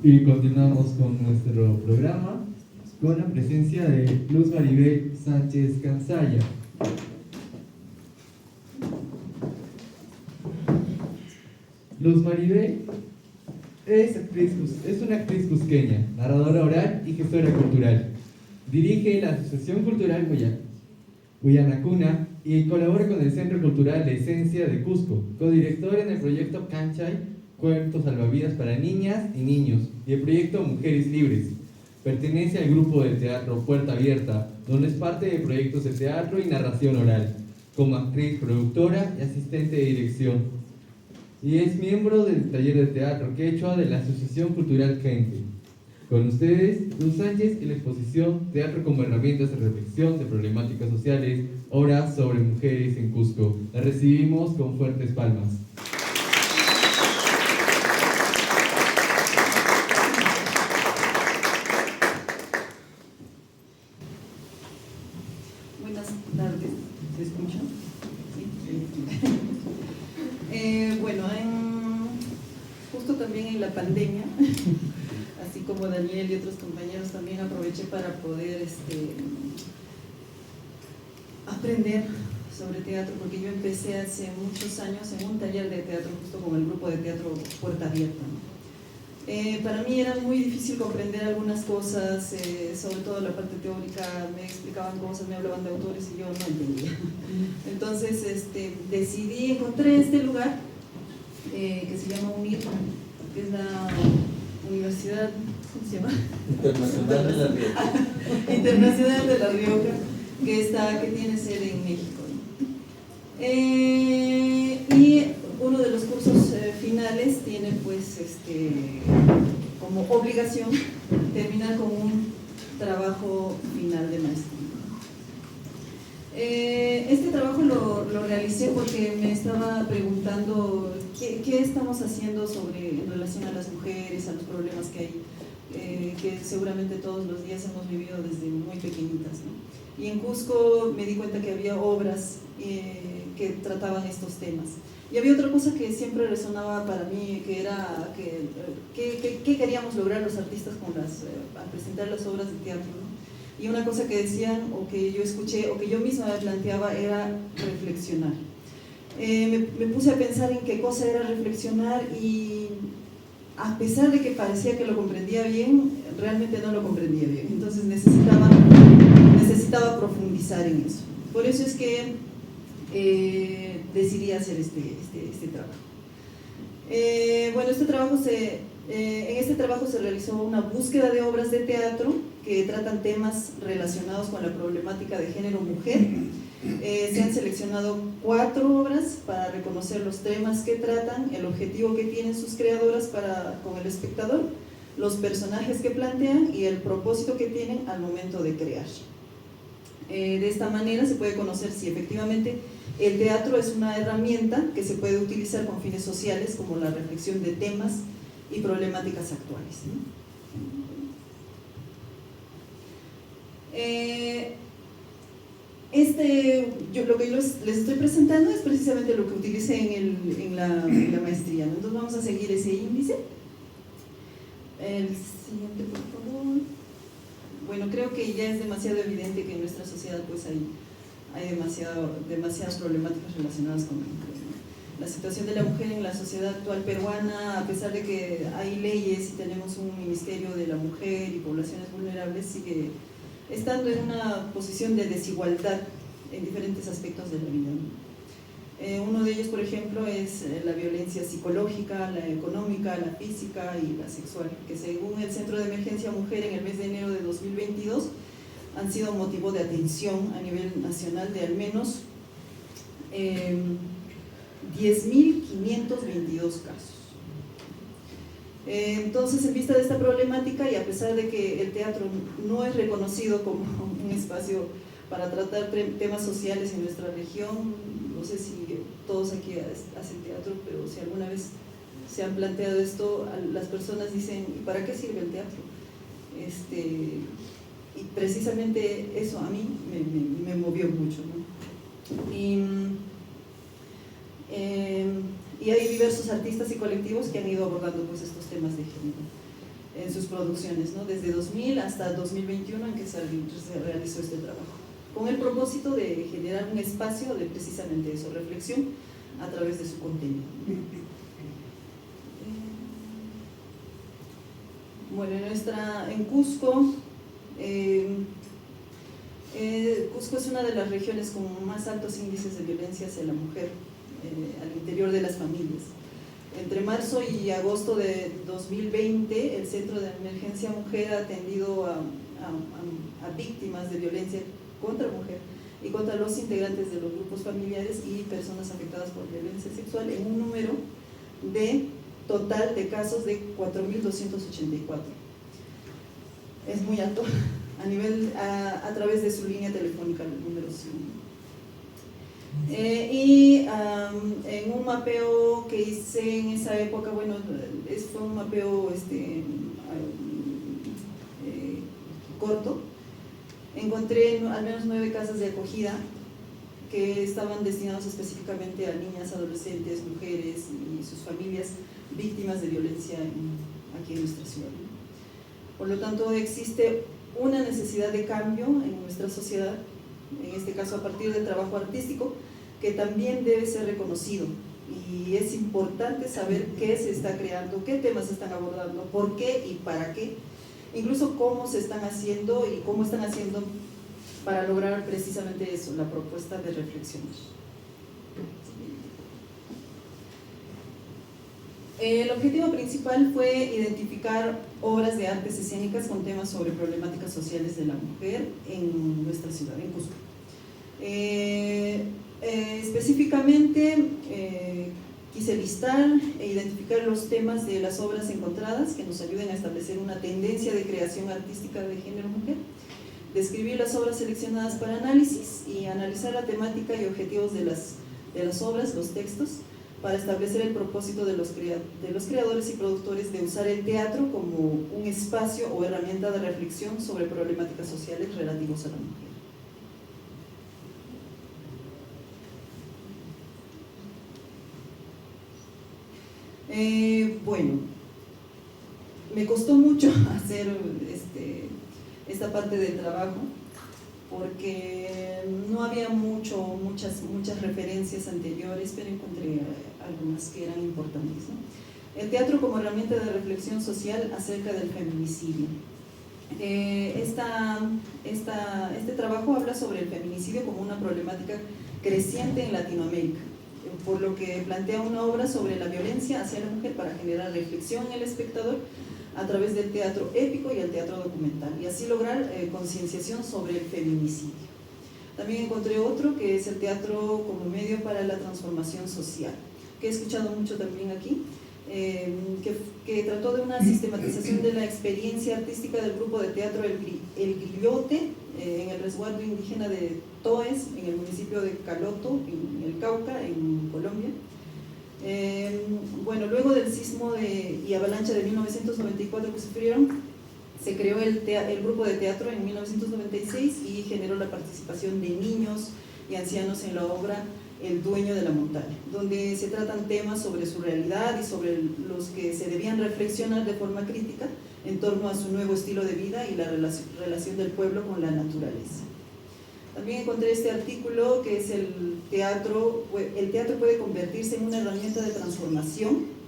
Y continuamos con nuestro programa con la presencia de Luz Maribel Sánchez Cansaya. Luz Maribel es una actriz cusqueña, narradora oral y gestora cultural. Dirige la Asociación Cultural Guyanacuna y colabora con el Centro Cultural de Esencia de Cusco, codirector en el proyecto Canchay, Cuentos Salvavidas para Niñas y Niños, y el proyecto Mujeres Libres. Pertenece al grupo de teatro Puerta Abierta, donde es parte de proyectos de teatro y narración oral, como actriz, productora y asistente de dirección. Y es miembro del taller de teatro quechua de la Asociación Cultural Gente. Con ustedes, Luz Sánchez y la exposición Teatro como herramientas de reflexión de problemáticas sociales, obras sobre mujeres en Cusco. La recibimos con fuertes palmas. Buenas tardes, ¿se escucha? Sí. Bueno, justo también en la pandemia, así como Daniel y otros compañeros, también aproveché para poder aprender sobre teatro, porque yo empecé hace muchos años en un taller de teatro justo con el grupo de teatro Puerta Abierta, ¿no? Para mí era muy difícil comprender algunas cosas, sobre todo la parte teórica, me explicaban cosas, me hablaban de autores y yo no entendía. Entonces encontré este lugar que se llama UNIR, que es la Universidad, ¿cómo se llama? Internacional de La Rioja. Internacional de La Rioja, que tiene sede en México, ¿no? Y uno de los cursos finales tiene pues como obligación terminar con un trabajo final de maestría. Este trabajo lo realicé porque me estaba preguntando qué estamos haciendo en relación a las mujeres, a los problemas que hay, que seguramente todos los días hemos vivido desde muy pequeñitas, ¿no? Y en Cusco me di cuenta que había obras que trataban estos temas. Y había otra cosa que siempre resonaba para mí, que era qué queríamos lograr los artistas al presentar las obras de teatro, ¿no? Y una cosa que decían, o que yo escuché, o que yo misma me planteaba, era reflexionar. Me puse a pensar en qué cosa era reflexionar y a pesar de que parecía que lo comprendía bien, realmente no lo comprendía bien. Entonces necesitaba profundizar en eso. Por eso es que decidí hacer este trabajo. Bueno, en este trabajo se realizó una búsqueda de obras de teatro que tratan temas relacionados con la problemática de género mujer. Se han seleccionado 4 obras para reconocer los temas que tratan, el objetivo que tienen sus creadoras con el espectador, los personajes que plantean y el propósito que tienen al momento de crear. De esta manera se puede conocer si efectivamente el teatro es una herramienta que se puede utilizar con fines sociales, como la reflexión de temas y problemáticas actuales, ¿no? Lo que les estoy presentando es precisamente lo que utilicé en la maestría, ¿no? Entonces vamos a seguir ese índice. El siguiente, por favor. Bueno, creo que ya es demasiado evidente que en nuestra sociedad pues hay demasiadas problemáticas relacionadas con la mujer, ¿no? La situación de la mujer en la sociedad actual peruana, a pesar de que hay leyes y tenemos un Ministerio de la Mujer y Poblaciones Vulnerables, sigue estando en una posición de desigualdad en diferentes aspectos de la vida, ¿no? Uno de ellos, por ejemplo, es la violencia psicológica, la económica, la física y la sexual, que según el Centro de Emergencia Mujer en el mes de enero de 2022 han sido motivo de atención a nivel nacional de al menos 10.522 casos. Entonces, en vista de esta problemática y a pesar de que el teatro no es reconocido como un espacio para tratar temas sociales en nuestra región, no sé si todos aquí hacen teatro, pero si alguna vez se han planteado esto, las personas dicen, ¿y para qué sirve el teatro? Y precisamente eso a mí me movió mucho, ¿no? Y hay diversos artistas y colectivos que han ido abordando pues estos temas de género. en sus producciones, ¿no? Desde 2000 hasta 2021 en que se realizó este trabajo, con el propósito de generar un espacio de precisamente eso, reflexión a través de su contenido. Bueno, en Cusco, Cusco es una de las regiones con más altos índices de violencia hacia la mujer al interior de las familias. Entre marzo y agosto de 2020, el Centro de Emergencia Mujer ha atendido a víctimas de violencia contra mujer y contra los integrantes de los grupos familiares y personas afectadas por violencia sexual en un número de total de casos de 4.284. Es muy alto a través de su línea telefónica, el número 5. En un mapeo que hice en esa época, bueno, fue un mapeo corto, encontré al menos 9 casas de acogida que estaban destinados específicamente a niñas, adolescentes, mujeres y sus familias víctimas de violencia aquí en nuestra ciudad. Por lo tanto, existe una necesidad de cambio en nuestra sociedad, en este caso a partir del trabajo artístico, que también debe ser reconocido, y es importante saber qué se está creando, qué temas se están abordando, por qué y para qué, incluso cómo se están haciendo y cómo están haciendo para lograr precisamente eso, la propuesta de reflexión. El objetivo principal fue identificar obras de artes escénicas con temas sobre problemáticas sociales de la mujer en nuestra ciudad, en Cusco. Específicamente quise listar e identificar los temas de las obras encontradas que nos ayuden a establecer una tendencia de creación artística de género mujer, describir las obras seleccionadas para análisis y analizar la temática y objetivos de las obras, los textos, para establecer el propósito de los creadores y productores de usar el teatro como un espacio o herramienta de reflexión sobre problemáticas sociales relativas a la mujer. Bueno, me costó mucho hacer esta parte del trabajo porque no había muchas referencias anteriores, pero encontré algunas que eran importantes, ¿no? El teatro como herramienta de reflexión social acerca del feminicidio. Este trabajo habla sobre el feminicidio como una problemática creciente en Latinoamérica, por lo que plantea una obra sobre la violencia hacia la mujer para generar reflexión en el espectador a través del teatro épico y el teatro documental, y así lograr concienciación sobre el feminicidio. También encontré otro que es el teatro como medio para la transformación social, que he escuchado mucho también aquí, que trató de una sistematización de la experiencia artística del grupo de teatro El Grillote en el resguardo indígena de Toes, en el municipio de Caloto, en el Cauca, en Colombia. Bueno, luego del sismo y avalancha de 1994 que sufrieron, se creó el grupo de teatro en 1996 y generó la participación de niños y ancianos en la obra El Dueño de la Montaña, donde se tratan temas sobre su realidad y sobre los que se debían reflexionar de forma crítica en torno a su nuevo estilo de vida y la relación del pueblo con la naturaleza. También encontré este artículo que es el teatro puede convertirse en una herramienta de transformación,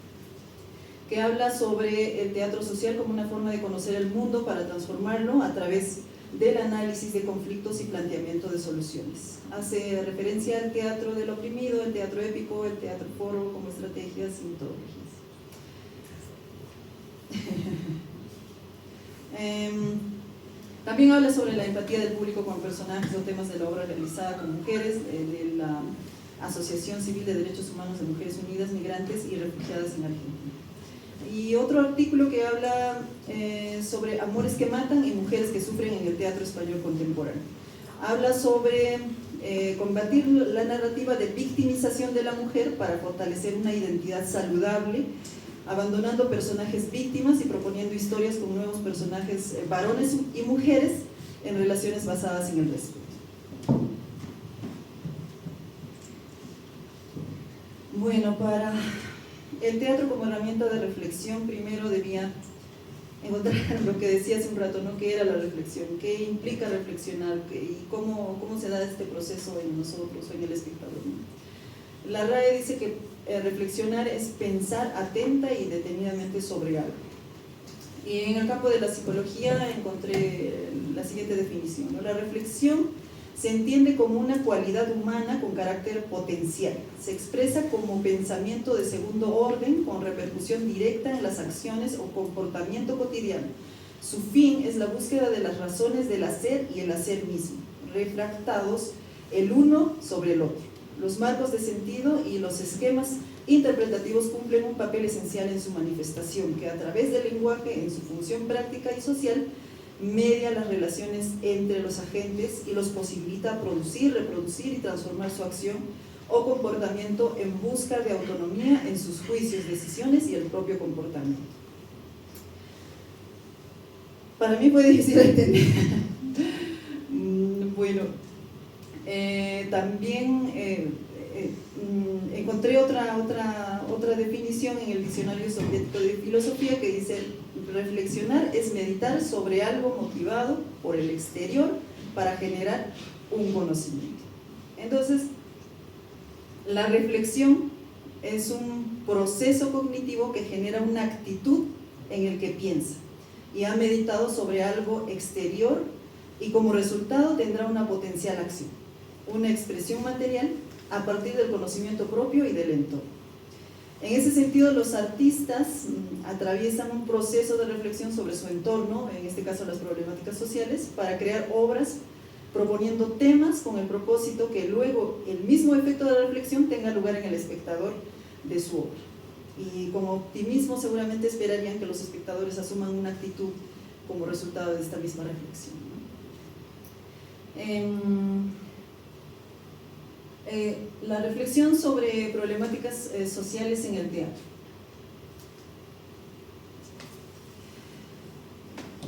que habla sobre el teatro social como una forma de conocer el mundo para transformarlo a través del análisis de conflictos y planteamiento de soluciones. Hace referencia al teatro del oprimido, el teatro épico, el teatro foro como estrategias y metodologías. También habla sobre la empatía del público con personajes o temas de la obra realizada con mujeres de la Asociación Civil de Derechos Humanos de Mujeres Unidas, Migrantes y Refugiadas en Argentina. Y otro artículo que habla sobre amores que matan y mujeres que sufren en el teatro español contemporáneo. Habla sobre combatir la narrativa de victimización de la mujer para fortalecer una identidad saludable, abandonando personajes víctimas y proponiendo historias con nuevos personajes varones y mujeres en relaciones basadas en el respeto. Bueno, para el teatro como herramienta de reflexión, primero debía encontrar lo que decía hace un rato, ¿no? ¿Qué era la reflexión? ¿Qué implica reflexionar? ¿Y cómo se da este proceso en nosotros o en el espectador, ¿no? La RAE dice que reflexionar es pensar atenta y detenidamente sobre algo. Y en el campo de la psicología encontré la siguiente definición, ¿no? La reflexión se entiende como una cualidad humana con carácter potencial. Se expresa como pensamiento de segundo orden con repercusión directa en las acciones o comportamiento cotidiano. Su fin es la búsqueda de las razones del hacer y el hacer mismo, refractados el uno sobre el otro. Los marcos de sentido y los esquemas interpretativos cumplen un papel esencial en su manifestación, que a través del lenguaje, en su función práctica y social, media las relaciones entre los agentes y los posibilita producir, reproducir y transformar su acción o comportamiento en busca de autonomía en sus juicios, decisiones y el propio comportamiento. Para mí fue difícil entender. Bueno, también encontré otra definición en el Diccionario Soviético de Filosofía que dice: reflexionar es meditar sobre algo motivado por el exterior para generar un conocimiento. Entonces, la reflexión es un proceso cognitivo que genera una actitud en el que piensa y ha meditado sobre algo exterior y como resultado tendrá una potencial acción, una expresión material a partir del conocimiento propio y del entorno. En ese sentido, los artistas atraviesan un proceso de reflexión sobre su entorno, en este caso las problemáticas sociales, para crear obras proponiendo temas con el propósito que luego el mismo efecto de la reflexión tenga lugar en el espectador de su obra. Y con optimismo seguramente esperarían que los espectadores asuman una actitud como resultado de esta misma reflexión, ¿no? La reflexión sobre problemáticas sociales en el teatro.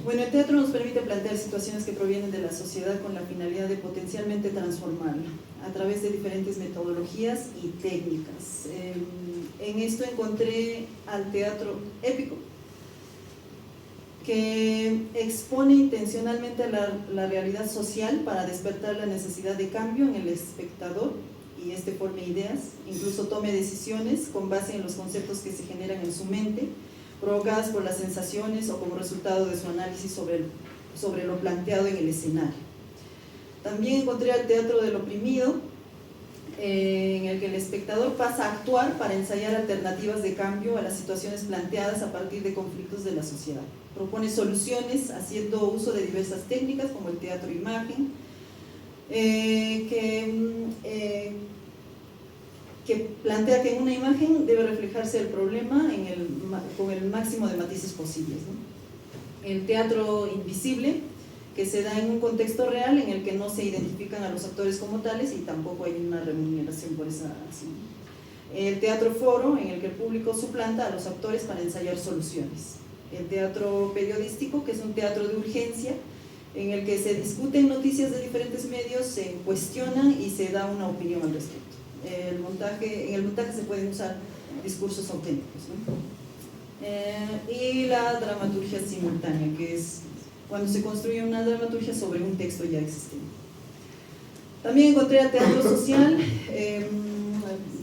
Bueno, el teatro nos permite plantear situaciones que provienen de la sociedad con la finalidad de potencialmente transformarla a través de diferentes metodologías y técnicas. En esto encontré al teatro épico, que expone intencionalmente la realidad social para despertar la necesidad de cambio en el espectador y este forme ideas, incluso tome decisiones con base en los conceptos que se generan en su mente, provocadas por las sensaciones o como resultado de su análisis sobre lo planteado en el escenario. También encontré al teatro del oprimido, en el que el espectador pasa a actuar para ensayar alternativas de cambio a las situaciones planteadas a partir de conflictos de la sociedad. Propone soluciones haciendo uso de diversas técnicas como el teatro imagen, que plantea que en una imagen debe reflejarse el problema con el máximo de matices posibles, ¿no? El teatro invisible, que se da en un contexto real en el que no se identifican a los actores como tales y tampoco hay una remuneración por esa acción. El teatro foro, en el que el público suplanta a los actores para ensayar soluciones. El teatro periodístico, que es un teatro de urgencia, en el que se discuten noticias de diferentes medios, se cuestionan y se da una opinión al respecto. En el montaje se pueden usar discursos auténticos, ¿no? Y la dramaturgia simultánea, que es cuando se construye una dramaturgia sobre un texto ya existente. También encontré el teatro social,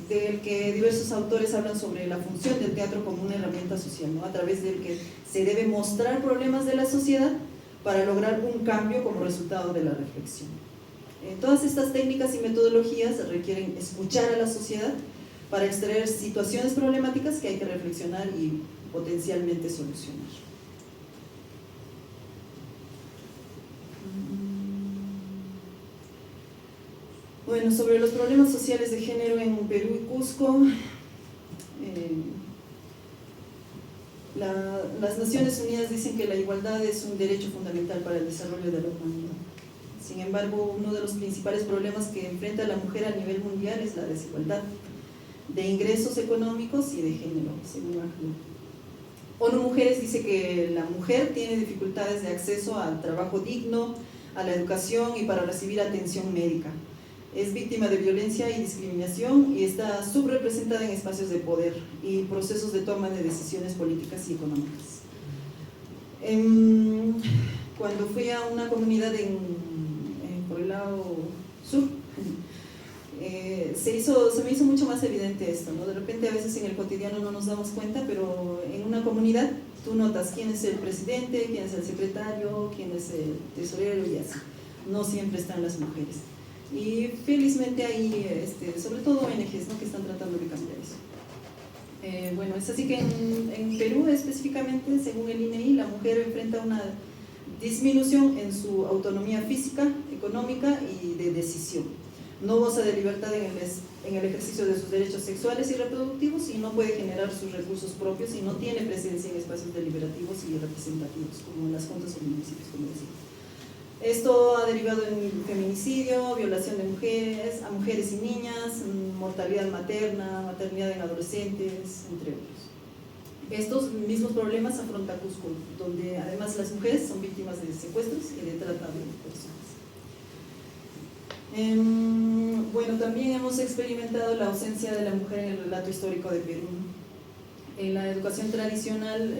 del que diversos autores hablan sobre la función del teatro como una herramienta social, ¿no? A través del que se debe mostrar problemas de la sociedad para lograr un cambio como resultado de la reflexión. Todas estas técnicas y metodologías requieren escuchar a la sociedad para extraer situaciones problemáticas que hay que reflexionar y potencialmente solucionar. Bueno, sobre los problemas sociales de género en Perú y Cusco, las Naciones Unidas dicen que la igualdad es un derecho fundamental para el desarrollo de la humanidad. Sin embargo, uno de los principales problemas que enfrenta la mujer a nivel mundial es la desigualdad de ingresos económicos y de género, según ACNUR. ONU Mujeres dice que la mujer tiene dificultades de acceso al trabajo digno, a la educación y para recibir atención médica. Es víctima de violencia y discriminación y está subrepresentada en espacios de poder y procesos de toma de decisiones políticas y económicas. Cuando fui a una comunidad por el lado sur, se me hizo mucho más evidente esto, ¿no? De repente a veces en el cotidiano no nos damos cuenta, pero en una comunidad tú notas quién es el presidente, quién es el secretario, quién es el tesorero y así. No siempre están las mujeres. Y felizmente hay, sobre todo ONGs, ¿no?, que están tratando de cambiar eso. Bueno, es así que en Perú específicamente, según el INEI, la mujer enfrenta una disminución en su autonomía física, económica y de decisión. No goza de libertad en el ejercicio de sus derechos sexuales y reproductivos y no puede generar sus recursos propios y no tiene presencia en espacios deliberativos y representativos, como en las juntas o municipios, como decía. Esto ha derivado en feminicidio, violación de mujeres, a mujeres y niñas, mortalidad materna, maternidad en adolescentes, entre otros. Estos mismos problemas afronta Cusco, donde además las mujeres son víctimas de secuestros y de trata de personas. Bueno, también hemos experimentado la ausencia de la mujer en el relato histórico de Perú. En la educación tradicional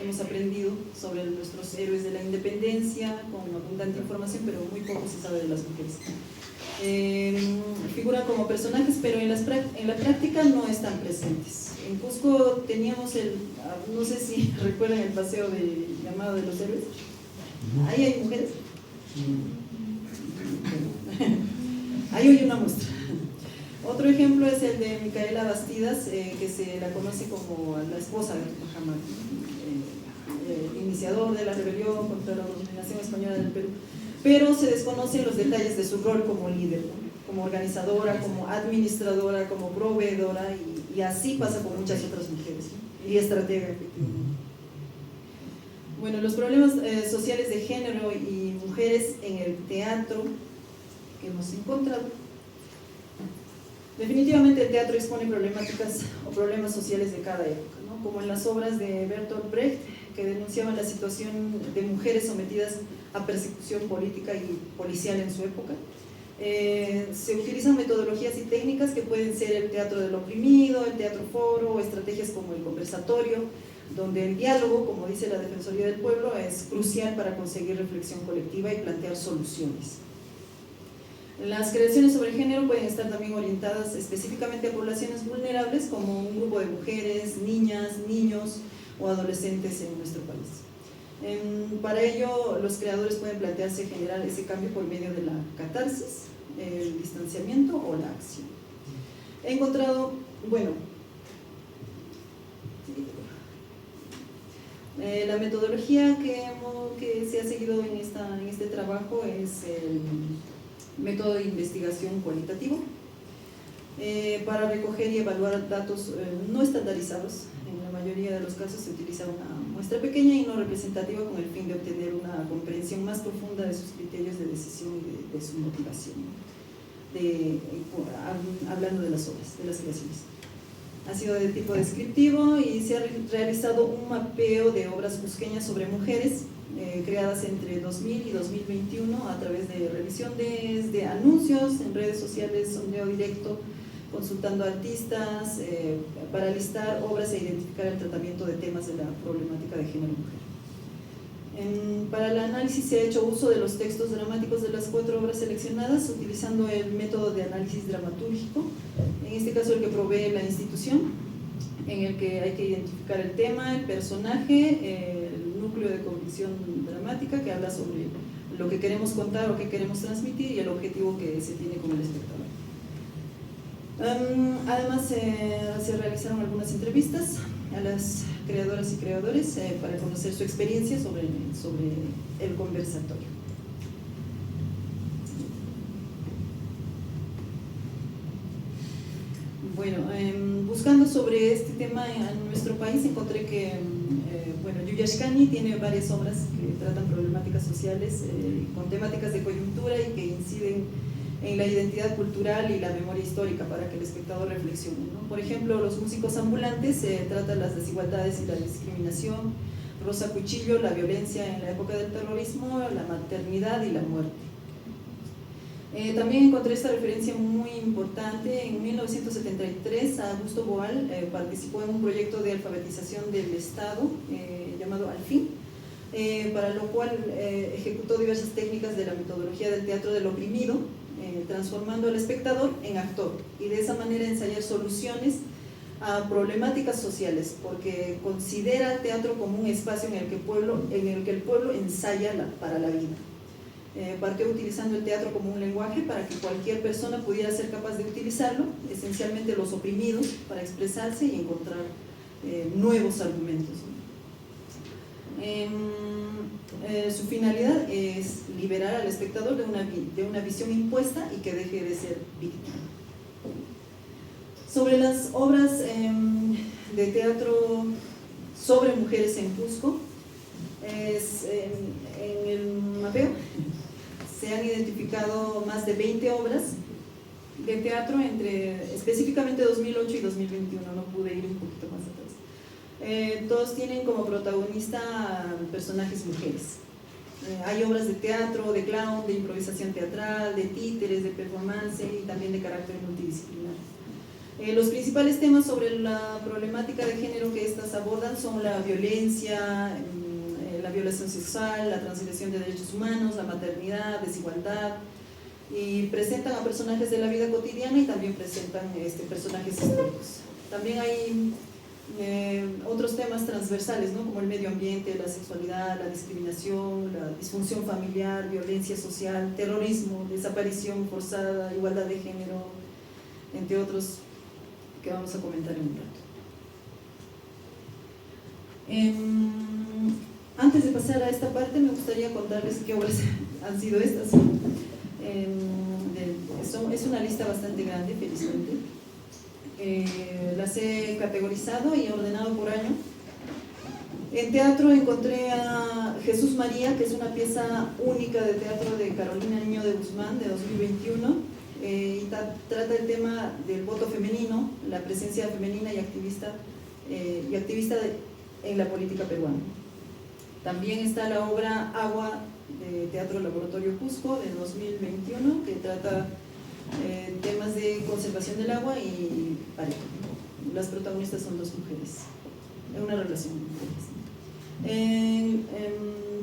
hemos aprendido sobre nuestros héroes de la independencia con abundante información, pero muy poco se sabe de las mujeres. Figuran como personajes, pero en la práctica no están presentes. En Cusco teníamos no sé si recuerdan el paseo llamado de los héroes. Ahí hay mujeres. Ahí hay una muestra. Otro ejemplo es el de Micaela Bastidas, que se la conoce como la esposa de Tupac Amaru, iniciador de la rebelión contra la dominación española del Perú, pero se desconocen los detalles de su rol como líder, ¿no?, como organizadora, como administradora, como proveedora, y así pasa con muchas otras mujeres, ¿no?, y estratega, efectivamente. Bueno, los problemas sociales de género y mujeres en el teatro que hemos encontrado. Definitivamente el teatro expone problemáticas o problemas sociales de cada época, ¿no?, como en las obras de Bertolt Brecht, que denunciaban la situación de mujeres sometidas a persecución política y policial en su época. Se utilizan metodologías y técnicas que pueden ser el teatro del oprimido, el teatro foro, o estrategias como el conversatorio, donde el diálogo, como dice la Defensoría del Pueblo, es crucial para conseguir reflexión colectiva y plantear soluciones. Las creaciones sobre género pueden estar también orientadas específicamente a poblaciones vulnerables, como un grupo de mujeres, niñas, niños o adolescentes en nuestro país. Para ello, los creadores pueden plantearse generar ese cambio por medio de la catarsis, el distanciamiento o la acción. He encontrado, bueno, la metodología que se ha seguido en este trabajo es el método de investigación cualitativo, para recoger y evaluar datos no estandarizados. En la mayoría de los casos se utiliza una muestra pequeña y no representativa con el fin de obtener una comprensión más profunda de sus criterios de decisión y de su motivación, hablando de las obras, de las creaciones. Ha sido de tipo descriptivo y se ha realizado un mapeo de obras cusqueñas sobre mujeres creadas entre 2000 y 2021 a través de revisión de anuncios en redes sociales, sondeo directo, consultando a artistas, para listar obras e identificar el tratamiento de temas de la problemática de género-mujer. Para el análisis se ha hecho uso de los textos dramáticos de las 4 obras seleccionadas, utilizando el método de análisis dramatúrgico, en este caso el que provee la institución, en el que hay que identificar el tema, el personaje, el núcleo de convicción dramática que habla sobre lo que queremos contar o que queremos transmitir y el objetivo que se tiene con el espectador. Además se realizaron algunas entrevistas a las creadoras y creadores para conocer su experiencia sobre el conversatorio. Bueno, buscando sobre este tema en nuestro país encontré que Yuyashkani tiene varias obras que tratan problemáticas sociales con temáticas de coyuntura y que inciden en la identidad cultural y la memoria histórica para que el espectador reflexione, ¿no? Por ejemplo, Los músicos ambulantes tratan las desigualdades y la discriminación, Rosa Cuchillo, la violencia en la época del terrorismo, la maternidad y la muerte. También encontré esta referencia muy importante. En 1973, Augusto Boal participó en un proyecto de alfabetización del Estado llamado Al Fin, para lo cual ejecutó diversas técnicas de la metodología del teatro del oprimido, transformando al espectador en actor, y de esa manera ensayar soluciones a problemáticas sociales, porque considera el teatro como un espacio en el que el pueblo ensaya para la vida. Partió utilizando el teatro como un lenguaje para que cualquier persona pudiera ser capaz de utilizarlo, esencialmente los oprimidos, para expresarse y encontrar nuevos argumentos. Su finalidad es liberar al espectador de una visión impuesta y que deje de ser víctima. Sobre las obras de teatro sobre mujeres en Cusco, en el mapeo se han identificado más de 20 obras de teatro entre específicamente 2008 y 2021, no pude ir un poquito más atrás. Todos tienen como protagonista personajes mujeres. Hay obras de teatro, de clown, de improvisación teatral, de títeres, de performance y también de carácter multidisciplinar. Los principales temas sobre la problemática de género que estas abordan son la violencia, la violación sexual, la transgresión de derechos humanos, la maternidad, desigualdad, y presentan a personajes de la vida cotidiana y también presentan personajes históricos. También hay otros temas transversales, ¿no? Como el medio ambiente, la sexualidad, la discriminación, la disfunción familiar, violencia social, terrorismo, desaparición forzada, igualdad de género, entre otros que vamos a comentar en un rato. Antes de pasar a esta parte, me gustaría contarles qué obras han sido estas. Es una lista bastante grande, felizmente. Las he categorizado y ordenado por año. En teatro encontré a Jesús María, que es una pieza única de teatro de Carolina Niño de Guzmán, de 2021, y trata el tema del voto femenino, la presencia femenina y activista en la política peruana. También está la obra Agua de Teatro Laboratorio Cusco de 2021, que trata temas de conservación del agua y pareja. Las protagonistas son dos mujeres, es una relación de mujeres.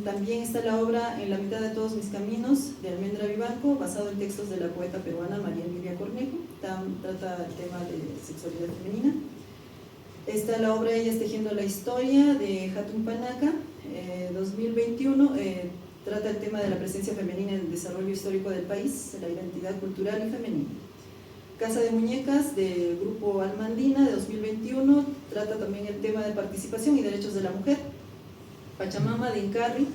También está la obra En la mitad de todos mis caminos de Almendra Vivanco, basado en textos de la poeta peruana María Emilia Cornejo. Trata el tema de sexualidad femenina. Está la obra Ellas tejiendo la historia de Hatun Panaka, 2021, trata el tema de la presencia femenina en el desarrollo histórico del país, la identidad cultural y femenina. Casa de Muñecas del grupo Almandina, de 2021, trata también el tema de participación y derechos de la mujer. Pachamama de Incarri,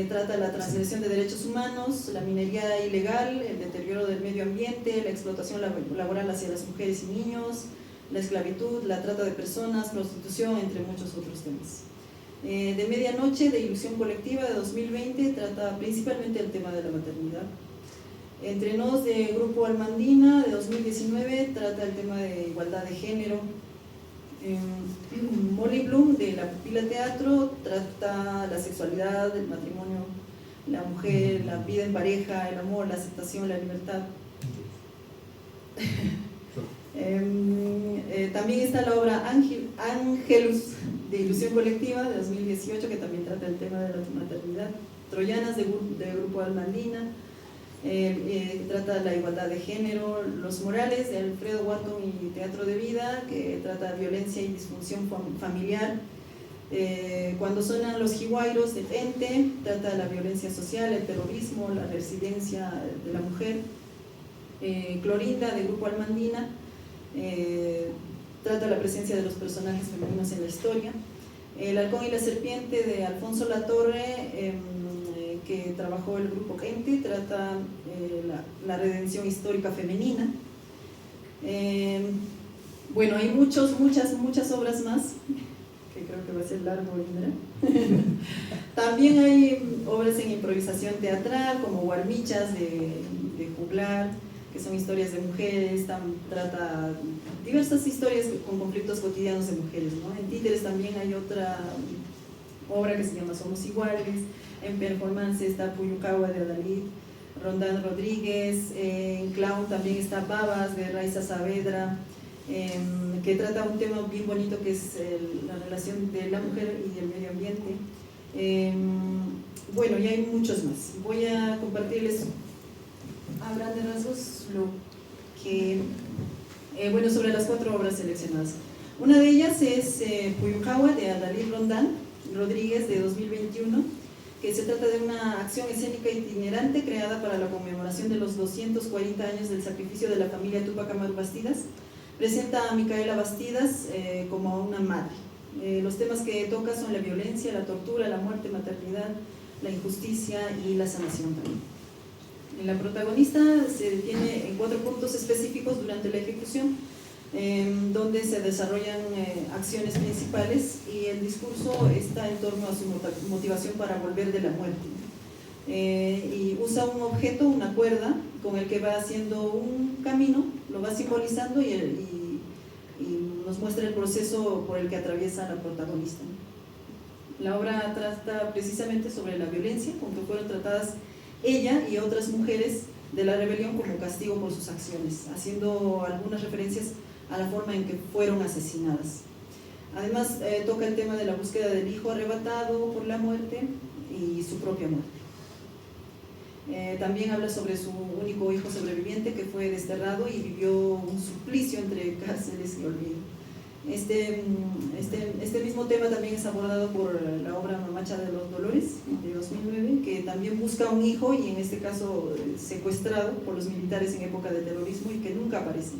trata la transgresión de derechos humanos, la minería ilegal, el deterioro del medio ambiente, la explotación laboral hacia las mujeres y niños, la esclavitud, la trata de personas, prostitución, entre muchos otros temas. De Medianoche, de Ilusión Colectiva, de 2020, trata principalmente el tema de la maternidad. Entre Nos, de Grupo Almandina, de 2019, trata el tema de igualdad de género. Molly Bloom, de La Pupila Teatro, trata la sexualidad, el matrimonio, la mujer, la vida en pareja, el amor, la aceptación, la libertad. También está la obra Angelus de Ilusión Colectiva de 2018, que también trata el tema de la maternidad. Troyanas de Grupo Almandina, trata la igualdad de género. Los Morales de Alfredo Watton y Teatro de Vida, que trata violencia y disfunción familiar. Cuando suenan los Jihuayros de Ente, trata la violencia social, el terrorismo, la residencia de la mujer. Clorinda de Grupo Almandina, trata la presencia de los personajes femeninos en la historia. El Halcón y la Serpiente de Alfonso Latorre, que trabajó el grupo Ente, trata la redención histórica femenina. Bueno, hay muchas obras más, que creo que va a ser largo, ¿verdad? También hay obras en improvisación teatral, como Guarmichas de Juglar, que son historias de mujeres, trata diversas historias con conflictos cotidianos de mujeres, ¿no? En títeres también hay otra obra que se llama Somos Iguales. En performance está Puyukawa de Adalid, Rondán Rodríguez. En Clown también está Babas, de Raiza Saavedra, que trata un tema bien bonito que es la relación de la mujer y el medio ambiente. Bueno, y hay muchos más. Voy a compartirles a grandes rasgos lo que, bueno, sobre las 4 obras seleccionadas. Una de ellas es Puyujawa, de Adalid Rondán Rodríguez, de 2021, que se trata de una acción escénica itinerante creada para la conmemoración de los 240 años del sacrificio de la familia Túpac Amaru Bastidas. Presenta a Micaela Bastidas como una madre. Los temas que toca son la violencia, la tortura, la muerte, maternidad, la injusticia y la sanación también. La protagonista se detiene en 4 puntos específicos durante la ejecución, donde se desarrollan acciones principales, y el discurso está en torno a su motivación para volver de la muerte. Y usa un objeto, una cuerda, con el que va haciendo un camino, lo va simbolizando y nos muestra el proceso por el que atraviesa la protagonista. La obra trata precisamente sobre la violencia con que fueron tratadas ella y otras mujeres de la rebelión como castigo por sus acciones, haciendo algunas referencias a la forma en que fueron asesinadas. Además, toca el tema de la búsqueda del hijo arrebatado por la muerte y su propia muerte. También habla sobre su único hijo sobreviviente que fue desterrado y vivió un suplicio entre cárceles y olvido. Este mismo tema también es abordado por la obra Mamacha de los Dolores, de 2009, que también busca un hijo, y en este caso secuestrado por los militares en época de terrorismo, y que nunca aparece.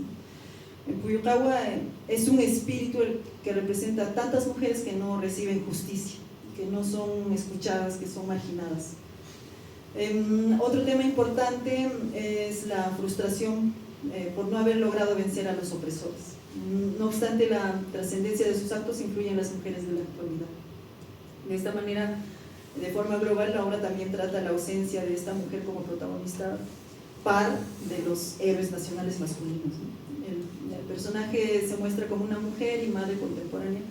En Puyujawa es un espíritu que representa a tantas mujeres que no reciben justicia, que no son escuchadas, que son marginadas. Otro tema importante es la frustración por no haber logrado vencer a los opresores. No obstante, la trascendencia de sus actos influye en las mujeres de la actualidad. De esta manera, de forma global, la obra también trata la ausencia de esta mujer como protagonista par de los héroes nacionales masculinos. El personaje se muestra como una mujer y madre contemporánea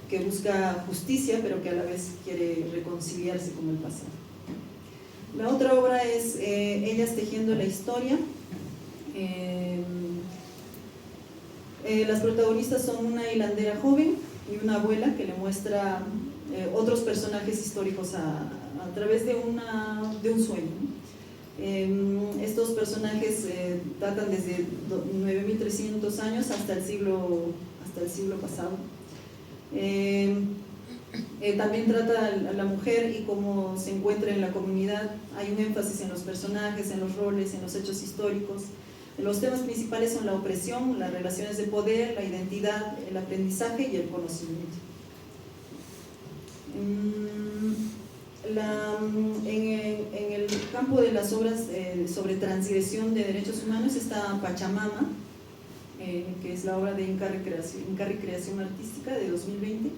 que busca justicia, pero que a la vez quiere reconciliarse con el pasado. La otra obra es Ellas tejiendo la historia. Las protagonistas son una hilandera joven y una abuela que le muestra otros personajes históricos a través de un sueño. Estos personajes datan desde 9300 años hasta el siglo pasado. También trata a la mujer y cómo se encuentra en la comunidad. Hay un énfasis en los personajes, en los roles, en los hechos históricos. Los temas principales son la opresión, las relaciones de poder, la identidad, el aprendizaje y el conocimiento. En el campo de las obras sobre transgresión de derechos humanos está Pachamama, que es la obra de Inca Recreación Artística de 2020.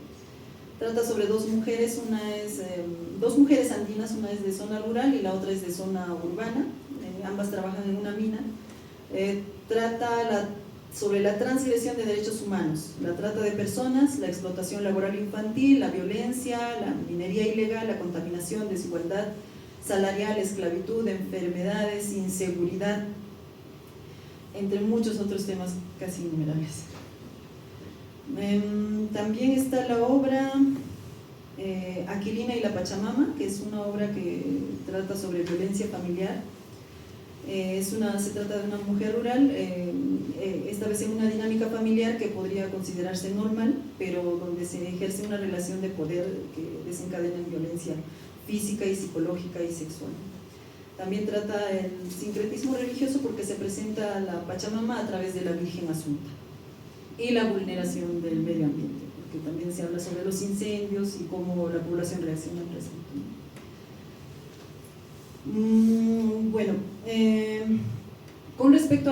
Trata sobre dos mujeres andinas, una es de zona rural y la otra es de zona urbana. Ambas trabajan en una mina. Trata sobre la transgresión de derechos humanos, la trata de personas, la explotación laboral infantil, la violencia, la minería ilegal, la contaminación, desigualdad salarial, esclavitud, enfermedades, inseguridad, entre muchos otros temas casi innumerables. También está la obra Aquilina y la Pachamama, que es una obra que trata sobre violencia familiar. Se trata de una mujer rural, esta vez en una dinámica familiar que podría considerarse normal, pero donde se ejerce una relación de poder que desencadena en violencia física y psicológica y sexual. También trata el sincretismo religioso porque se presenta a la Pachamama a través de la Virgen Asunta, y la vulneración del medio ambiente, porque también se habla sobre los incendios y cómo la población reacciona al respecto. Bueno, con respecto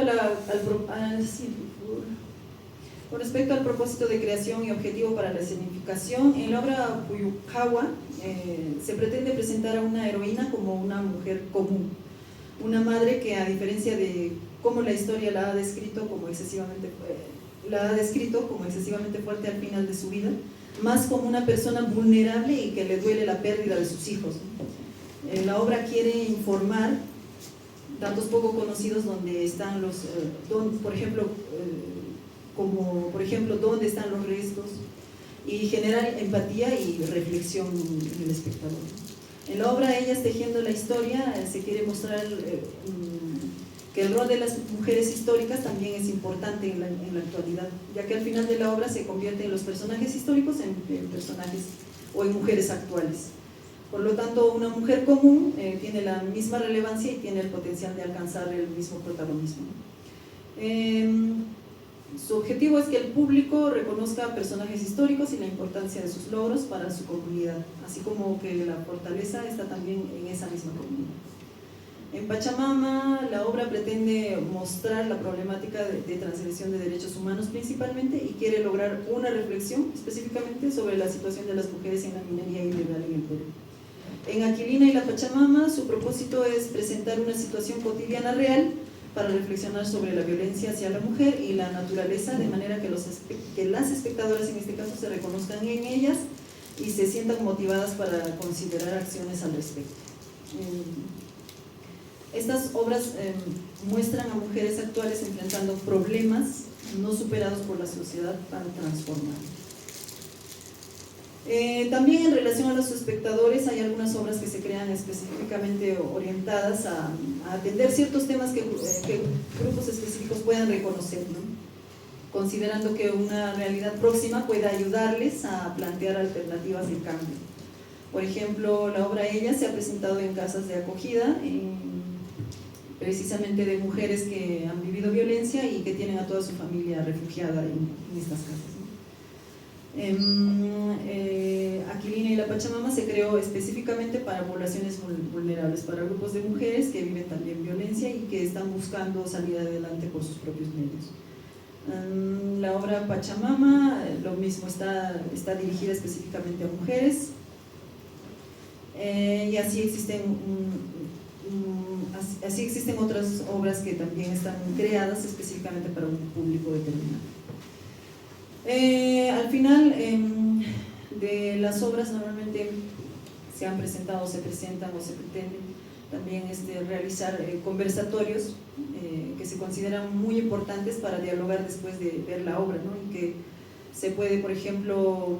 al propósito de creación y objetivo para la escenificación, en la obra Puyujawa se pretende presentar a una heroína como una mujer común, una madre que, a diferencia de cómo la historia la ha descrito como excesivamente fuerte al final de su vida, más como una persona vulnerable y que le duele la pérdida de sus hijos. La obra quiere informar datos poco conocidos donde están los, por ejemplo, dónde están los restos, y generar empatía y reflexión en el espectador. En la obra Ellas tejiendo la historia se quiere mostrar que el rol de las mujeres históricas también es importante en la actualidad, ya que al final de la obra se convierten los personajes históricos en personajes o en mujeres actuales. Por lo tanto, una mujer común tiene la misma relevancia y tiene el potencial de alcanzar el mismo protagonismo. Su objetivo es que el público reconozca personajes históricos y la importancia de sus logros para su comunidad, así como que la fortaleza está también en esa misma comunidad. En Pachamama, la obra pretende mostrar la problemática de transgresión de derechos humanos principalmente, y quiere lograr una reflexión específicamente sobre la situación de las mujeres en la minería ilegal en el Perú. En Aquilina y la Pachamama, su propósito es presentar una situación cotidiana real para reflexionar sobre la violencia hacia la mujer y la naturaleza, de manera que las espectadoras en este caso se reconozcan en ellas y se sientan motivadas para considerar acciones al respecto. Estas obras muestran a mujeres actuales enfrentando problemas no superados por la sociedad para transformar. También en relación a los espectadores, hay algunas obras que se crean específicamente orientadas a atender ciertos temas que grupos específicos puedan reconocer, ¿no? Considerando que una realidad próxima pueda ayudarles a plantear alternativas de cambio. Por ejemplo, la obra Ella se ha presentado en casas de acogida, precisamente de mujeres que han vivido violencia y que tienen a toda su familia refugiada en estas casas, ¿no? Aquilina y la Pachamama se creó específicamente para poblaciones vulnerables, para grupos de mujeres que viven también violencia y que están buscando salir adelante por sus propios medios. La obra Pachamama, lo mismo, está dirigida específicamente a mujeres, y así existen otras obras que también están creadas específicamente para un público determinado. Al final de las obras normalmente se han presentado, se presentan o se pretenden también realizar conversatorios que se consideran muy importantes para dialogar después de ver la obra, ¿no? Y que se puede, por ejemplo,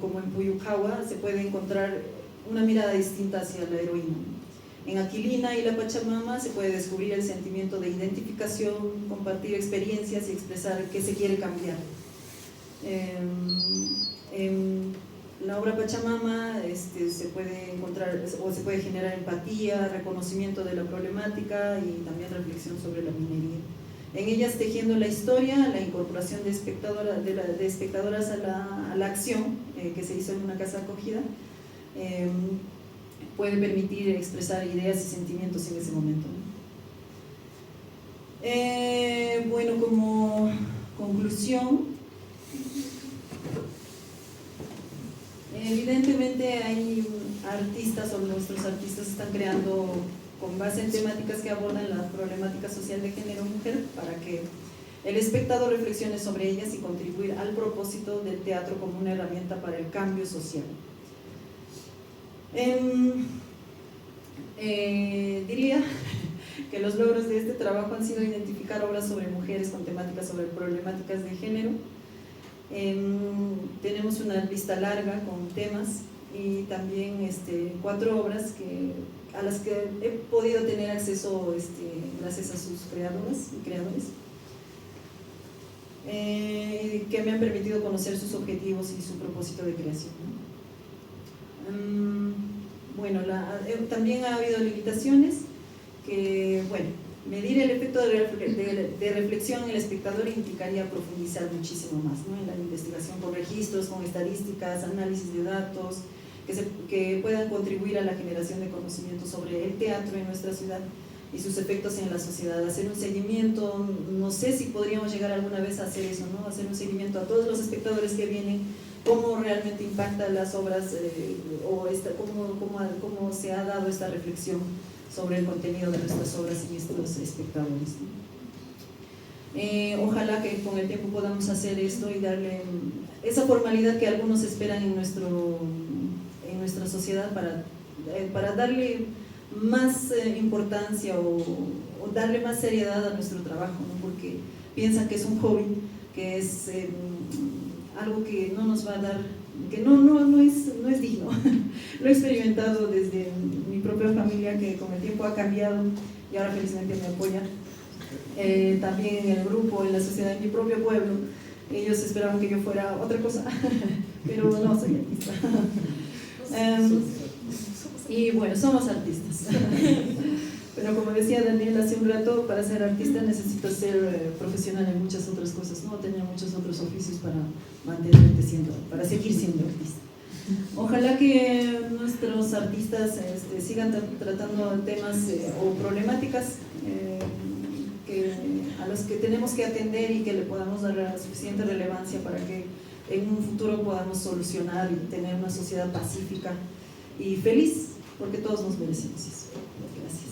como en Puyucawa, se puede encontrar una mirada distinta hacia la heroína. En Aquilina y la Pachamama se puede descubrir el sentimiento de identificación, compartir experiencias y expresar qué se quiere cambiar. En la obra Pachamama se puede encontrar o se puede generar empatía, reconocimiento de la problemática y también reflexión sobre la minería. En Ellas tejiendo la historia, la incorporación de espectadoras a la acción que se hizo en una casa acogida puede permitir expresar ideas y sentimientos en ese momento. Bueno, como conclusión, evidentemente hay artistas, o nuestros artistas están creando con base en temáticas que abordan la problemática social de género mujer, para que el espectador reflexione sobre ellas y contribuir al propósito del teatro como una herramienta para el cambio social. Diría que los logros de este trabajo han sido identificar obras sobre mujeres con temáticas sobre problemáticas de género. Tenemos una lista larga con temas y también 4 obras a las que he podido tener acceso gracias a sus creadoras y creadores, que me han permitido conocer sus objetivos y su propósito de creación, ¿no? Bueno, también ha habido limitaciones que, bueno, medir el efecto de reflexión en el espectador implicaría profundizar muchísimo más, ¿no? En la investigación con registros, con estadísticas, análisis de datos que puedan contribuir a la generación de conocimiento sobre el teatro en nuestra ciudad y sus efectos en la sociedad. Hacer un seguimiento, no sé si podríamos llegar alguna vez a hacer eso, ¿no? Hacer un seguimiento a todos los espectadores que vienen, cómo realmente impactan las obras cómo se ha dado esta reflexión sobre el contenido de nuestras obras y nuestros espectadores, ¿no? Ojalá que con el tiempo podamos hacer esto y darle esa formalidad que algunos esperan en nuestra sociedad, para darle más importancia o o darle más seriedad a nuestro trabajo, ¿no? Porque piensan que es un hobby, que es algo que no nos va a dar, que no es digno. Lo he experimentado desde mi propia familia, que con el tiempo ha cambiado y ahora felizmente me apoya. También en el grupo, en la sociedad, en mi propio pueblo, ellos esperaban que yo fuera otra cosa, pero no, soy artista. Y bueno, somos artistas. Pero como decía Daniel hace un rato, para ser artista necesitas ser profesional en muchas otras cosas, ¿no? Tener muchos otros oficios para mantenerte para seguir siendo artista. Ojalá que nuestros artistas sigan tratando temas o problemáticas a los que tenemos que atender y que le podamos dar la suficiente relevancia para que en un futuro podamos solucionar y tener una sociedad pacífica y feliz, porque todos nos merecemos eso. Gracias.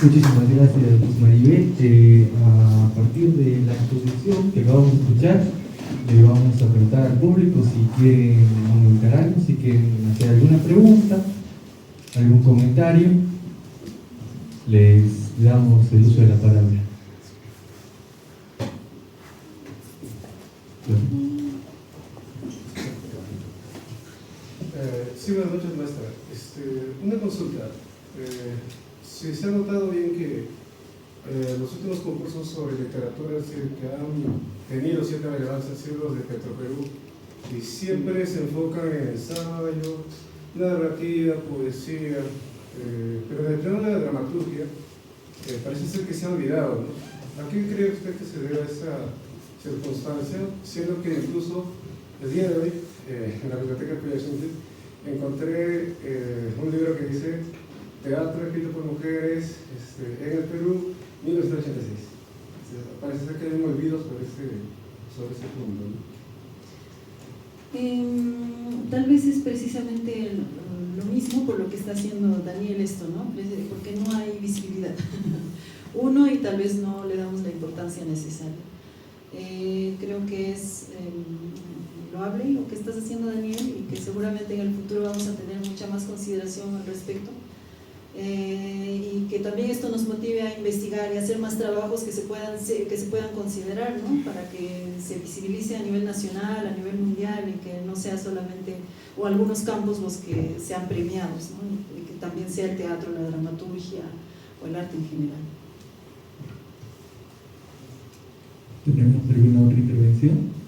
Muchísimas gracias, Luz Maribel. A partir de la exposición que acabamos de escuchar, le vamos a preguntar al público si quieren comunicar algo, si quieren hacer alguna pregunta, algún comentario. Les damos el uso de la palabra. Sí, buenas noches, maestra. Una consulta. Si se ha notado bien que los últimos concursos sobre literatura que han tenido cierta relevancia han sido los de Petroperú, y siempre se enfocan en el ensayo, narrativa, poesía, pero en el plano de la dramaturgia parece ser que se ha olvidado, ¿no? ¿A qué cree usted que se debe esa circunstancia? Siendo que incluso el día de hoy, en la biblioteca Puyachente, encontré un libro que dice Teatro escrito por mujeres en el Perú, 1986. Parece ser que hay un olvido sobre ese punto, ¿no? Tal vez es precisamente lo mismo por lo que está haciendo Daniel esto, ¿no? Porque no hay visibilidad. Uno, y tal vez no le damos la importancia necesaria. Creo que es loable lo que estás haciendo, Daniel, y que seguramente en el futuro vamos a tener mucha más consideración al respecto. Y que también esto nos motive a investigar y hacer más trabajos que se puedan considerar, ¿no? Para que se visibilice a nivel nacional, a nivel mundial, y que no sea solamente, o algunos campos los que sean premiados, ¿no? Y que también sea el teatro, la dramaturgia o el arte en general. ¿Tenemos alguna otra intervención?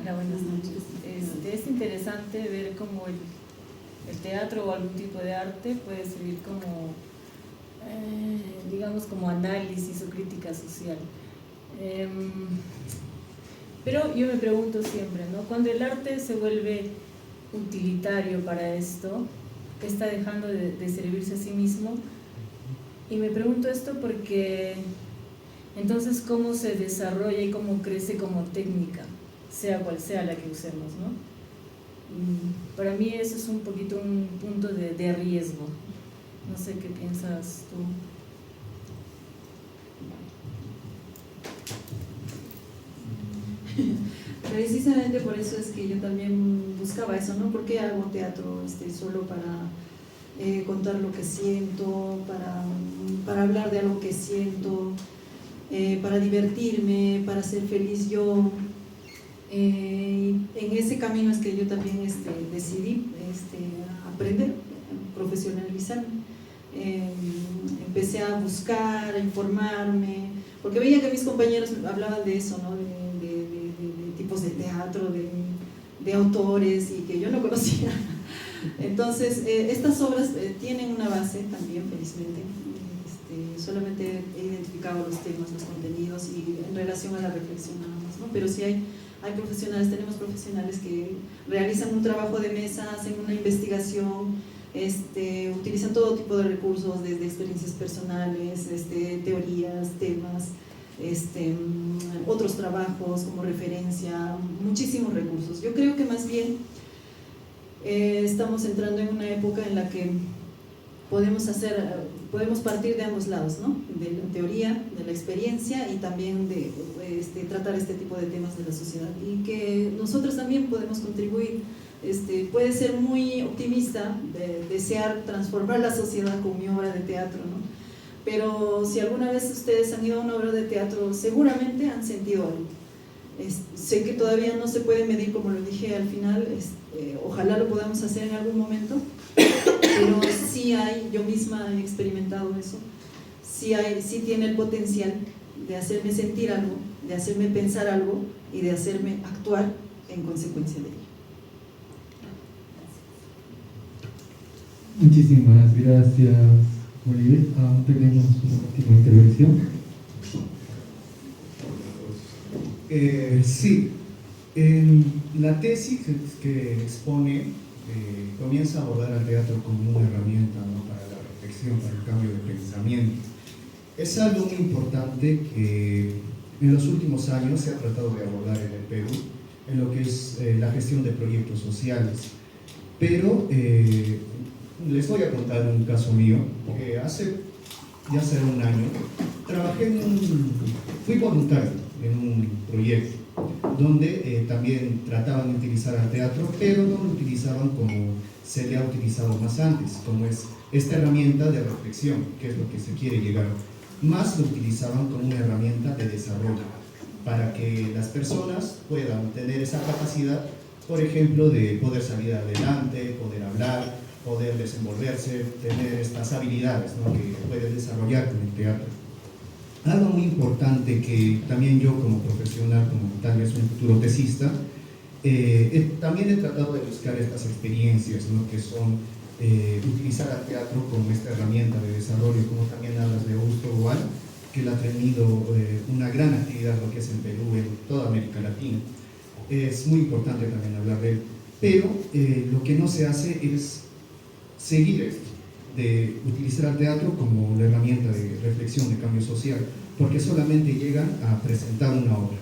Hola, buenas noches. Es interesante ver cómo el teatro o algún tipo de arte puede servir como, digamos, como análisis o crítica social. Pero yo me pregunto siempre, ¿no? Cuando el arte se vuelve utilitario para esto, está dejando de servirse a sí mismo. Y me pregunto esto porque entonces cómo se desarrolla y cómo crece como técnica, sea cual sea la que usemos, ¿no? Para mí eso es un poquito un punto de riesgo. No sé qué piensas tú. Precisamente por eso es que yo también buscaba eso, ¿no? ¿Por qué hago teatro solo para contar lo que siento, para hablar de algo que siento, para divertirme, para ser feliz yo? En ese camino es que yo también decidí aprender, profesionalizarme. Empecé a buscar, a informarme, porque veía que mis compañeros hablaban de eso, ¿no? De tipos de teatro, de autores, y que yo no conocía. Entonces, estas obras tienen una base también, felizmente. Solamente he identificado los temas, los contenidos y en relación a la reflexión nada más, ¿no? Pero sí hay profesionales, tenemos profesionales que realizan un trabajo de mesa, hacen una investigación, utilizan todo tipo de recursos, desde experiencias personales, teorías, temas, otros trabajos como referencia, muchísimos recursos. Yo creo que más bien estamos entrando en una época en la que podemos partir de ambos lados, ¿no? De la teoría, de la experiencia y también de tratar este tipo de temas de la sociedad, y que nosotros también podemos contribuir. Puede ser muy optimista de desear transformar la sociedad con mi obra de teatro, ¿no? Pero si alguna vez ustedes han ido a una obra de teatro, seguramente han sentido algo. Sé que todavía no se puede medir, como lo dije al final, ojalá lo podamos hacer en algún momento, pero sí hay, yo misma he experimentado eso, sí tiene el potencial de hacerme sentir algo, de hacerme pensar algo y de hacerme actuar en consecuencia de ello. Muchísimas gracias, Oliver. Aún tenemos una última intervención. Sí, la tesis que expone comienza a abordar al teatro como una herramienta, ¿no?, para la reflexión, para el cambio de pensamiento. Es algo muy importante que en los últimos años se ha tratado de abordar en el Perú, en lo que es la gestión de proyectos sociales. Pero les voy a contar un caso mío. Hace ya será un año, fui voluntario en un proyecto donde también trataban de utilizar al teatro, pero no lo utilizaban como se le ha utilizado más antes, como es esta herramienta de reflexión, que es lo que se quiere llegar. Más lo utilizaban como una herramienta de desarrollo, para que las personas puedan tener esa capacidad, por ejemplo, de poder salir adelante, poder hablar, poder desenvolverse, tener estas habilidades, ¿no?, que pueden desarrollar con el teatro. Algo muy importante que también yo como profesional, como tal vez un futuro tesista, también he tratado de buscar estas experiencias, ¿no?, que son utilizar al teatro como esta herramienta de desarrollo, como también hablas de Augusto Boal, que él ha tenido una gran actividad, lo que es en Perú, en toda América Latina. Es muy importante también hablar de él, pero lo que no se hace es seguir esto, de utilizar al teatro como la herramienta de reflexión, de cambio social, porque solamente llegan a presentar una obra,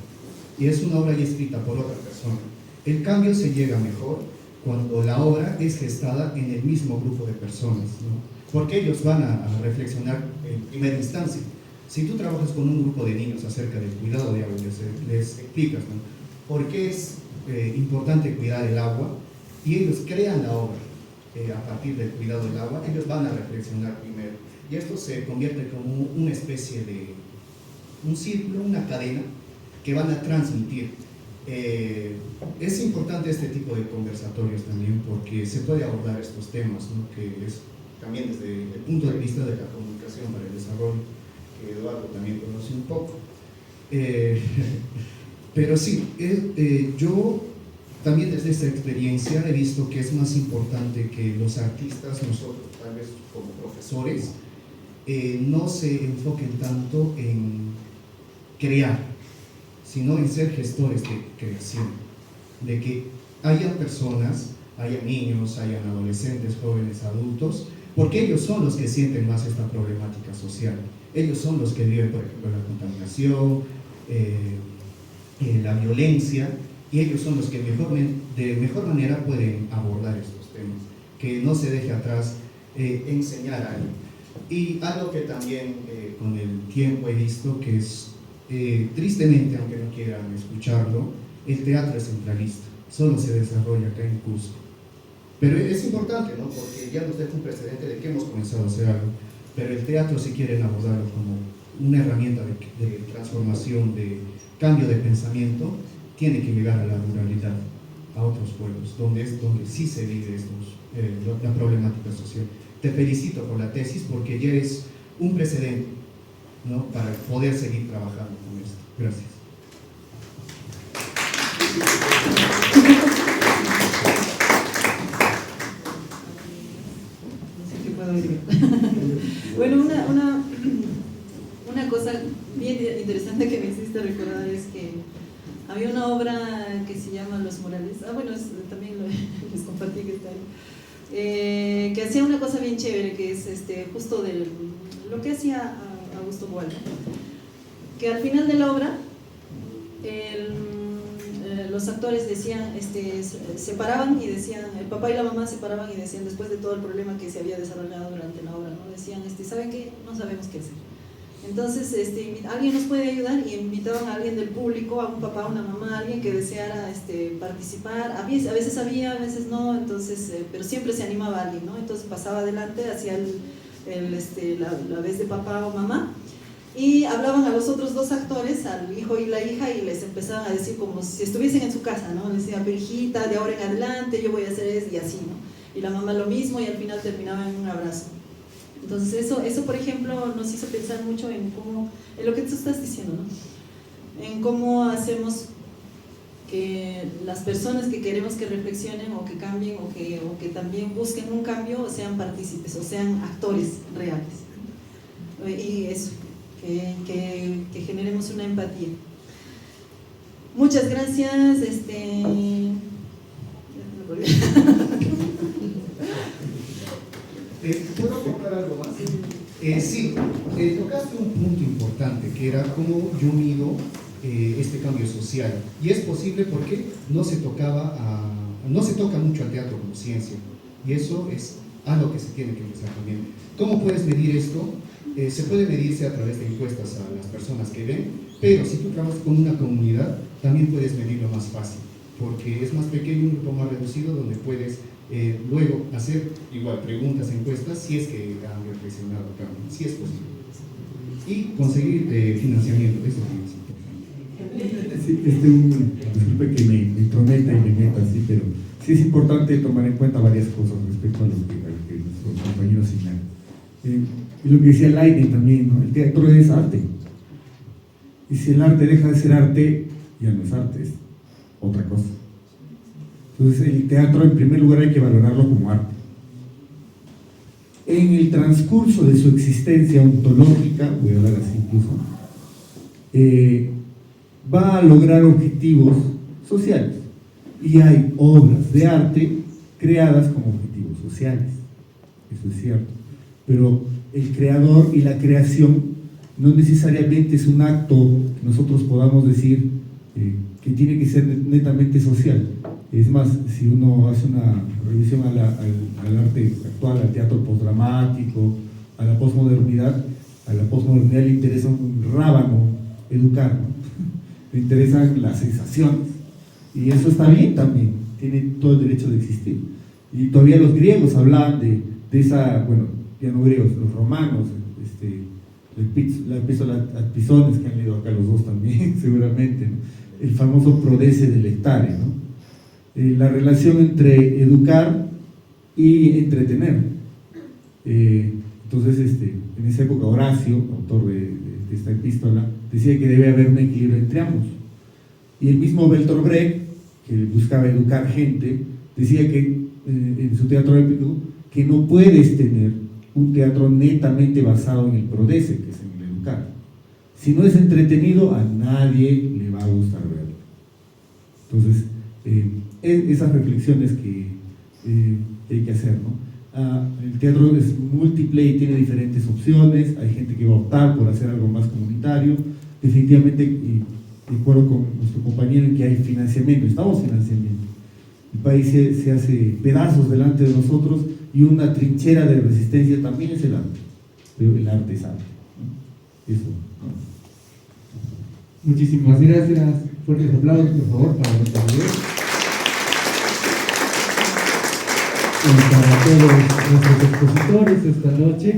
y es una obra ya escrita por otra persona. El cambio se llega mejor cuando la obra es gestada en el mismo grupo de personas, ¿no?, porque ellos van a reflexionar en primera instancia. Si tú trabajas con un grupo de niños acerca del cuidado de agua, les explicas, ¿no?, por qué es importante cuidar el agua, y ellos crean la obra a partir del cuidado del agua, ellos van a reflexionar primero, y esto se convierte como una especie de un círculo, una cadena que van a transmitir. Es importante este tipo de conversatorios también, porque se puede abordar estos temas, ¿no?, que es también desde el punto de vista de la comunicación para el desarrollo, que Eduardo también conoce un poco. Pero sí, yo también desde esta experiencia he visto que es más importante que los artistas, nosotros tal vez como profesores, no se enfoquen tanto en crear, sino en ser gestores de creación, de que haya personas, haya niños, hayan adolescentes, jóvenes, adultos, porque ellos son los que sienten más esta problemática social. Ellos son los que viven, por ejemplo, la contaminación, la violencia, y ellos son los que de mejor manera pueden abordar estos temas, que no se deje atrás enseñar algo. Y algo que también con el tiempo he visto que es, tristemente, aunque no quieran escucharlo, el teatro es centralista, solo se desarrolla acá en Cusco. Pero es importante, ¿no?, porque ya nos deja un precedente de que hemos comenzado a hacer algo, pero el teatro, si quieren abordarlo como una herramienta de transformación, de cambio de pensamiento, tiene que llegar a la ruralidad, a otros pueblos, donde sí se vive la problemática social. Te felicito por la tesis, porque ya es un precedente, ¿no?, para poder seguir trabajando con esto. Gracias. No sé qué puedo decir. Bueno, una cosa bien interesante que me hiciste recordar es que había una obra que se llama Los Murales, bueno, también les compartí que está ahí, que hacía una cosa bien chévere, que es justo de lo que hacía Augusto Boal, que al final de la obra los actores decían, se paraban y decían, el papá y la mamá se paraban y decían, después de todo el problema que se había desarrollado durante la obra, ¿no? Decían, ¿saben qué? No sabemos qué hacer. Entonces, ¿alguien nos puede ayudar? Y invitaban a alguien del público, a un papá, a una mamá, a alguien que deseara participar. A veces había, a veces no, entonces, pero siempre se animaba alguien, ¿no? Entonces pasaba adelante, hacía la vez de papá o mamá, y hablaban a los otros dos actores, al hijo y la hija, y les empezaban a decir como si estuviesen en su casa, ¿no? Les decían, hijita, de ahora en adelante yo voy a hacer eso, y así, ¿no? Y la mamá lo mismo, y al final terminaba en un abrazo. Entonces eso por ejemplo nos hizo pensar mucho en cómo, en lo que tú estás diciendo, ¿no? En cómo hacemos que las personas que queremos que reflexionen o que cambien o que también busquen un cambio sean partícipes o sean actores reales. Y eso, que generemos una empatía. Muchas gracias. ¿Puedo aportar algo más? Sí, tocaste un punto importante, que era cómo yo mido este cambio social. Y es posible porque no se toca mucho al teatro como ciencia. Y eso es algo que se tiene que empezar también. ¿Cómo puedes medir esto? Se puede medirse a través de encuestas a las personas que ven, pero si tú trabajas con una comunidad, también puedes medirlo más fácil, porque es más pequeño, un grupo más reducido, donde puedes luego hacer igual preguntas, encuestas, si es que han reflexionado también, si es posible. Y conseguir financiamiento, eso es importante. Sí, disculpe que me intrometa y me meta así, pero sí es importante tomar en cuenta varias cosas respecto a lo que nuestros compañeros señalan. Y lo que decía Laine también, ¿no? El teatro es arte. Y si el arte deja de ser arte, ya no es arte, es otra cosa. Entonces el teatro en primer lugar hay que valorarlo como arte. En el transcurso de su existencia ontológica, voy a hablar así incluso, va a lograr objetivos sociales. Y hay obras de arte creadas como objetivos sociales. Eso es cierto. Pero el creador y la creación no necesariamente es un acto que nosotros podamos decir que tiene que ser netamente social. Es más, si uno hace una revisión al arte actual, al teatro postdramático, a la posmodernidad le interesa un rábano educar, ¿no? Le interesan las sensaciones. Y eso está bien también, tiene todo el derecho de existir. Y todavía los griegos hablaban de esa, bueno, ya no griegos, los romanos, la epístola a Pisones, que han leído acá los dos también, seguramente, ¿no? El famoso prodece delectare, ¿no? La relación entre educar y entretener. Entonces, en esa época Horacio, autor de esta epístola, decía que debe haber un equilibrio entre ambos. Y el mismo Bertolt Brecht, que buscaba educar gente, decía que en su teatro épico, que no puedes tener un teatro netamente basado en el prodece, que es en el educar. Si no es entretenido, a nadie le va a gustar verlo. Entonces, esas reflexiones que hay que hacer, ¿no? El teatro es múltiple y tiene diferentes opciones. Hay gente que va a optar por hacer algo más comunitario. Definitivamente, de acuerdo con nuestro compañero, en que hay financiamiento, estamos financiando. El país se hace pedazos delante de nosotros y una trinchera de resistencia también es el arte, pero el arte es arte, ¿no? Eso, ¿no? Muchísimas gracias. Fuertes aplausos, por favor, para nuestra video. Y para todos nuestros expositores esta noche.